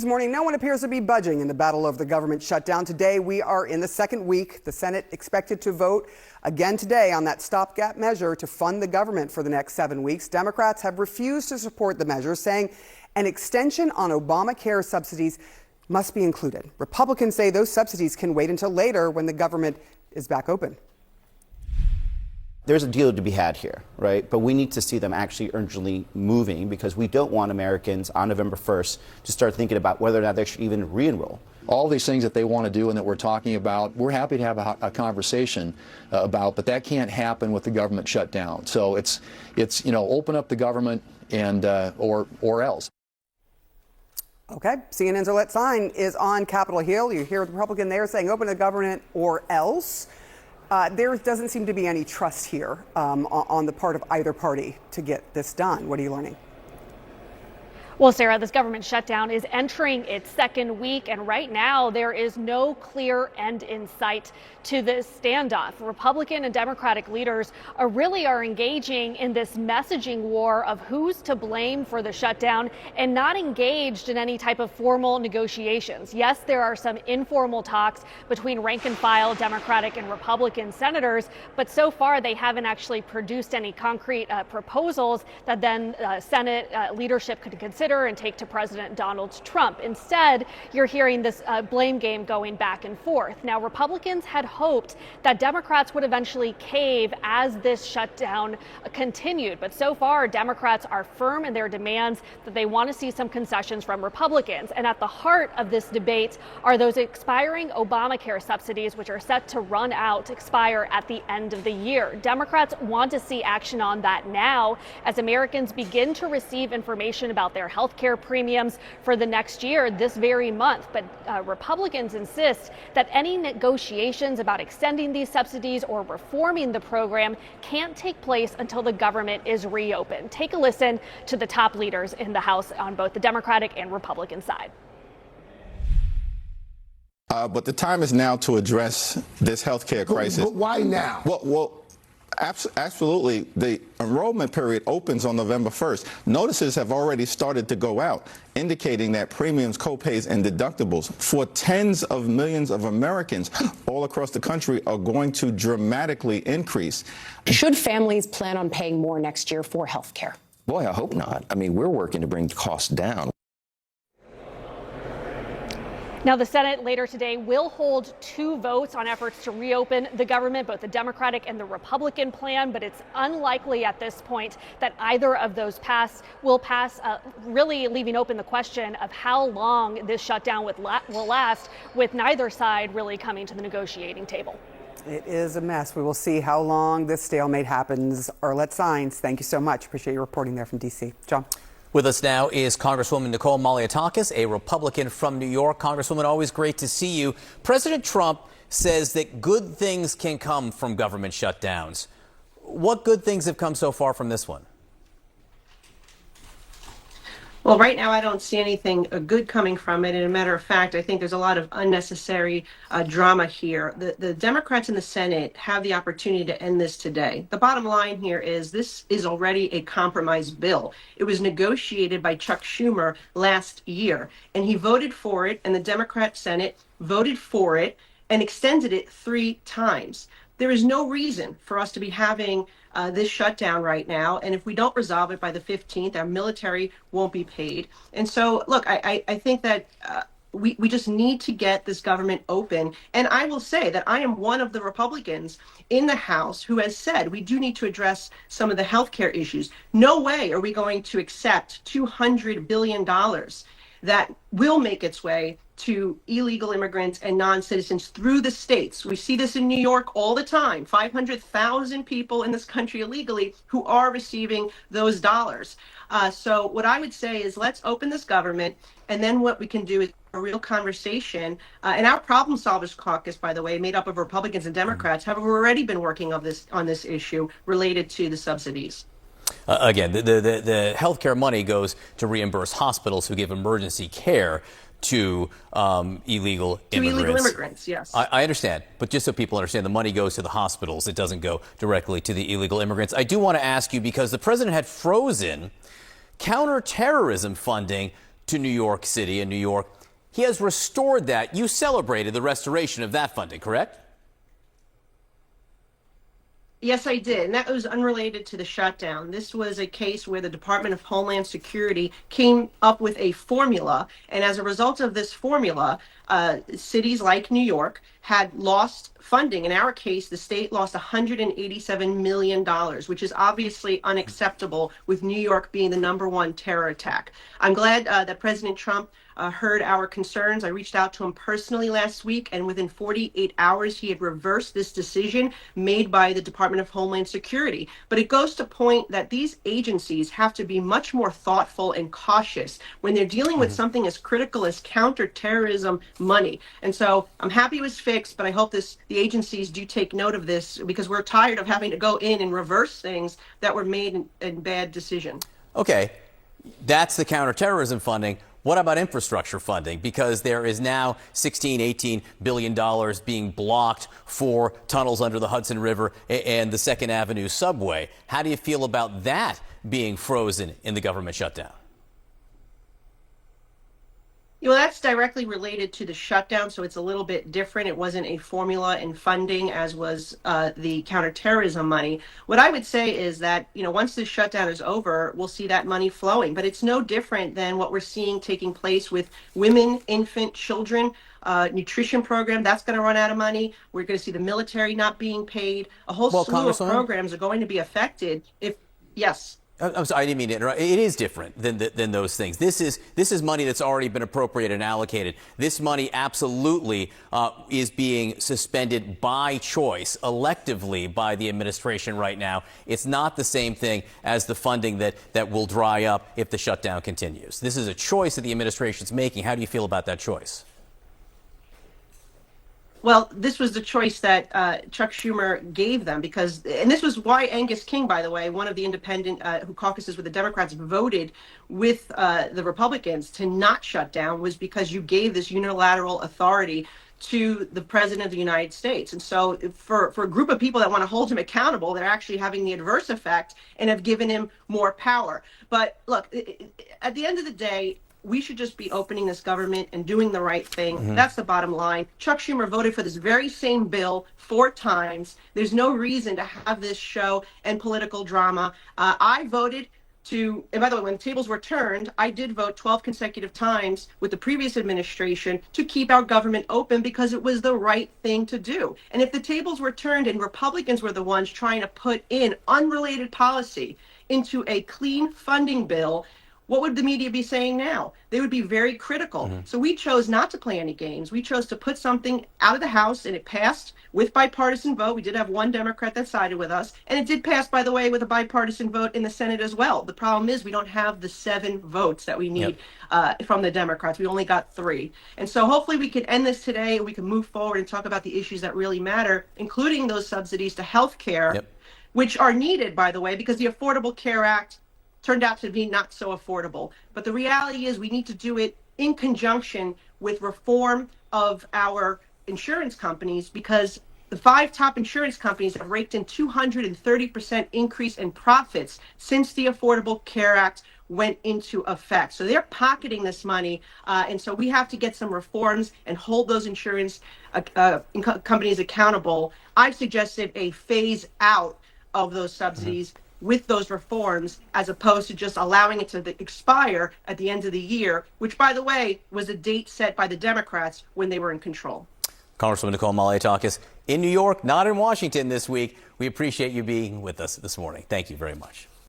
This morning, no one appears to be budging in the battle over the government shutdown. Today, we are in the second week. The Senate expected to vote again today on that stopgap measure to fund the government for the next 7 weeks. Democrats have refused to support the measure, saying an extension on Obamacare subsidies must be included. Republicans say those subsidies can wait until later when the government is back open. There's a deal to be had here, right? But we need to see them actually urgently moving, because we don't want Americans on November 1st to start thinking about whether or not they should even re-enroll. All these things that they want to do and that we're talking about, we're happy to have a conversation about, but that can't happen with the government shut down. So it's open up the government and or else. Okay, CNN's Let's Sign is on Capitol Hill. You hear the Republican there saying open the government or else. There doesn't seem to be any trust here on the part of either party to get this done. What are you learning? Well, Sarah, this government shutdown is entering its second week, and right now there is no clear end in sight to this standoff. Republican and Democratic leaders are engaging in this messaging war of who's to blame for the shutdown and not engaged in any type of formal negotiations. Yes, there are some informal talks between rank and file Democratic and Republican senators, but so far they haven't actually produced any concrete proposals that then Senate leadership could consider and take to President Donald Trump. Instead, you're hearing this blame game going back and forth. Now, Republicans had hoped that Democrats would eventually cave as this shutdown continued. But so far, Democrats are firm in their demands that they want to see some concessions from Republicans. And at the heart of this debate are those expiring Obamacare subsidies, which are set to expire at the end of the year. Democrats want to see action on that now as Americans begin to receive information about their health care premiums for the next year this very month. But Republicans insist that any negotiations about extending these subsidies or reforming the program can't take place until the government is reopened. Take a listen to the top leaders in the House on both the Democratic and Republican side. But the time is now to address this health care crisis. But why now? Well, absolutely. The enrollment period opens on November 1st. Notices have already started to go out, indicating that premiums, copays, and deductibles for tens of millions of Americans all across the country are going to dramatically increase. Should families plan on paying more next year for health care? Boy, I hope not. I mean, we're working to bring costs down. Now, the Senate later today will hold two votes on efforts to reopen the government, both the Democratic and the Republican plan, but it's unlikely at this point that either of those will pass, really leaving open the question of how long this shutdown will last, with neither side really coming to the negotiating table. It is a mess. We will see how long this stalemate happens. Arlette Saenz, thank you so much. Appreciate your reporting there from D.C. John. With us now is Congresswoman Nicole Malliotakis, a Republican from New York. Congresswoman, always great to see you. President Trump says that good things can come from government shutdowns. What good things have come so far from this one? Well, right now, I don't see anything good coming from it. And a matter of fact, I think there's a lot of unnecessary drama here. The Democrats in the Senate have the opportunity to end this today. The bottom line here is this is already a compromise bill. It was negotiated by Chuck Schumer last year, and he voted for it, and the Democrat Senate voted for it and extended it 3 times. There is no reason for us to be having this shutdown right now. And if we don't resolve it by the 15th, our military won't be paid. And so, look, I think that we just need to get this government open. And I will say that I am one of the Republicans in the House who has said we do need to address some of the healthcare issues. No way are we going to accept $200 billion that will make its way to illegal immigrants and non-citizens through the states. We see this in New York all the time. 500,000 people in this country illegally who are receiving those dollars. So what I would say is let's open this government, and then what we can do is a real conversation. And our Problem Solvers Caucus, by the way, made up of Republicans and Democrats, have already been working on this issue related to the subsidies. Again, the health care money goes to reimburse hospitals who give emergency care to illegal immigrants. To illegal immigrants, yes. I understand, but just so people understand, the money goes to the hospitals. It doesn't go directly to the illegal immigrants. I do want to ask you, because the president had frozen counterterrorism funding to New York City and New York. He has restored that. You celebrated the restoration of that funding, correct? Yes, I did. And that was unrelated to the shutdown. This was a case where the Department of Homeland Security came up with a formula. And as a result of this formula, cities like New York had lost funding. In our case, the state lost $187 million, which is obviously unacceptable, with New York being the #1 terror attack. I'm glad that President Trump heard our concerns. I reached out to him personally last week, and within 48 hours, he had reversed this decision made by the Department of Homeland Security. But it goes to point that these agencies have to be much more thoughtful and cautious when they're dealing with something as critical as counterterrorism money. And so I'm happy it was fixed, but I hope the agencies do take note of this, because we're tired of having to go in and reverse things that were made in bad decision. Okay, that's the counterterrorism funding. What about infrastructure funding? Because there is now $16–18 billion being blocked for tunnels under the Hudson River and the 2nd Avenue subway. How do you feel about that being frozen in the government shutdown? Well, that's directly related to the shutdown, so it's a little bit different. It wasn't a formula in funding, as was the counterterrorism money. What I would say is that, once this shutdown is over, we'll see that money flowing. But it's no different than what we're seeing taking place with women, infant, children, nutrition program. That's going to run out of money. We're going to see the military not being paid. A whole slew of programs are going to be affected if, yes. I'm sorry, I didn't mean to interrupt. It is different than those things. This is money that's already been appropriated and allocated. This money absolutely is being suspended by choice, electively by the administration right now. It's not the same thing as the funding that will dry up if the shutdown continues. This is a choice that the administration's making. How do you feel about that choice? Well, this was the choice that Chuck Schumer gave them, and this was why Angus King, by the way, one of the independent who caucuses with the Democrats, voted with the Republicans to not shut down, was because you gave this unilateral authority to the President of the United States. And so for a group of people that want to hold him accountable, they're actually having the adverse effect and have given him more power. But look, at the end of the day, we should just be opening this government and doing the right thing. That's the bottom line. Chuck Schumer voted for this very same bill 4 times. There's no reason to have this show and political drama. I voted to, and by the way, when the tables were turned, I did vote 12 consecutive times with the previous administration to keep our government open, because it was the right thing to do. And if the tables were turned and Republicans were the ones trying to put in unrelated policy into a clean funding bill, what would the media be saying now? They would be very critical. So we chose not to play any games. We chose to put something out of the House, and it passed with bipartisan vote. We did have one Democrat that sided with us, and it did pass, by the way, with a bipartisan vote in the Senate as well. The problem is we don't have the 7 votes that we need from the Democrats. We only got 3. And so hopefully we can end this today, and we can move forward and talk about the issues that really matter, including those subsidies to health care, which are needed, by the way, because the Affordable Care Act turned out to be not so affordable. But the reality is we need to do it in conjunction with reform of our insurance companies, because the 5 top insurance companies have raked in 230% increase in profits since the Affordable Care Act went into effect. So they're pocketing this money, and so we have to get some reforms and hold those insurance companies accountable. I've suggested a phase out of those subsidies with those reforms, as opposed to just allowing it to expire at the end of the year, which, by the way, was a date set by the Democrats when they were in control. Congresswoman Nicole Malliotakis in New York, not in Washington this week. We appreciate you being with us this morning. Thank you very much.